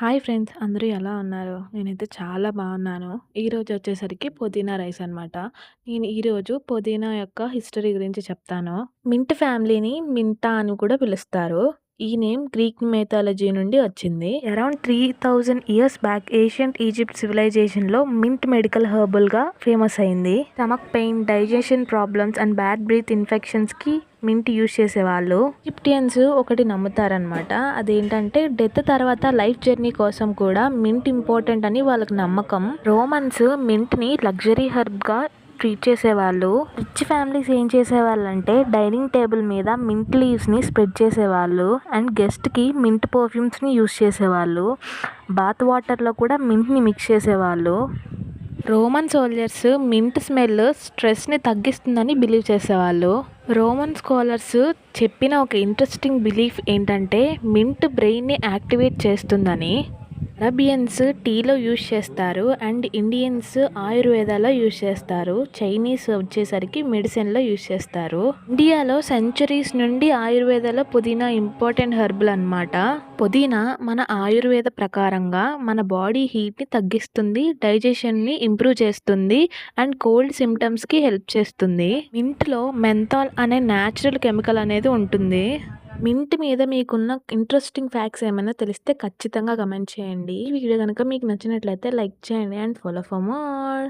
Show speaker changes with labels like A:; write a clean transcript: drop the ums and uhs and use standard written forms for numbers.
A: Hi friends, అందరూ ఎలా ఉన్నారు? నేనైతే చాలా బాగున్నాను. ఈరోజు వచ్చేసరికి పుదీనా రైస్ అనమాట. నేను ఈరోజు పుదీనా యొక్క హిస్టరీ గురించి చెప్తాను. మింట్ ఫ్యామిలీని మింటా అని కూడా పిలుస్తారు. ఈ నేమ్ గ్రీక్ మైథాలజీ నుండి వచ్చింది. Around 3000 years back ancient Egypt సివిలైజేషన్లో మింట్ మెడికల్ హెర్బల్గా ఫేమస్ అయింది. Stomach pain, digestion problems and bad breath ఇన్ఫెక్షన్స్కి మింట్ యూజ్ చేసేవాళ్ళు. ఈజిప్టియన్స్ ఒకటి నమ్ముతారనమాట. అదేంటంటే డెత్ తర్వాత లైఫ్ జర్నీ కోసం కూడా మింట్ ఇంపార్టెంట్ అని వాళ్ళకి నమ్మకం. రోమన్స్ మింట్ని లగ్జరీ హెర్బ్గా ట్రీట్ చేసేవాళ్ళు. రిచ్ ఫ్యామిలీస్ ఏం చేసేవాళ్ళంటే డైనింగ్ టేబుల్ మీద మింట్ లీవ్స్ని స్ప్రెడ్ చేసేవాళ్ళు అండ్ గెస్ట్కి మింట్ పర్ఫ్యూమ్స్ని యూజ్ చేసేవాళ్ళు. బాత్ వాటర్లో కూడా మింట్ని మిక్స్ చేసేవాళ్ళు. రోమన్ సోల్జర్స్ మింట్ స్మెల్ స్ట్రెస్ని తగ్గిస్తుందని బిలీవ్ చేసేవాళ్ళు. రోమన్ స్కాలర్స్ చెప్పిన ఒక ఇంట్రెస్టింగ్ బిలీఫ్ ఏంటంటే మింట్ బ్రెయిన్ని యాక్టివేట్ చేస్తుందని. అరబియన్స్ టీలో యూజ్ చేస్తారు అండ్ ఇండియన్స్ ఆయుర్వేదాలో యూజ్ చేస్తారు. చైనీస్ వచ్చేసరికి మెడిసిన్లో యూజ్ చేస్తారు. ఇండియాలో సెంచరీస్ నుండి ఆయుర్వేదాలో పుదీనా ఇంపార్టెంట్ హెర్బల్ అనమాట. పుదీనా మన ఆయుర్వేద ప్రకారంగా మన బాడీ హీట్ని తగ్గిస్తుంది, డైజెషన్ని ఇంప్రూవ్ చేస్తుంది అండ్ కోల్డ్ సిమ్టమ్స్కి హెల్ప్ చేస్తుంది. మింట్లో మెంథాల్ అనే న్యాచురల్ కెమికల్ అనేది ఉంటుంది. మింట్ మీద మీకున్న ఇంట్రెస్టింగ్ ఫ్యాక్ట్స్ ఏమైనా తెలిస్తే ఖచ్చితంగా కమెంట్ చేయండి. ఈ వీడియో కనుక మీకు నచ్చినట్లయితే లైక్ చేయండి అండ్ ఫాలో ఫర్ మోర్.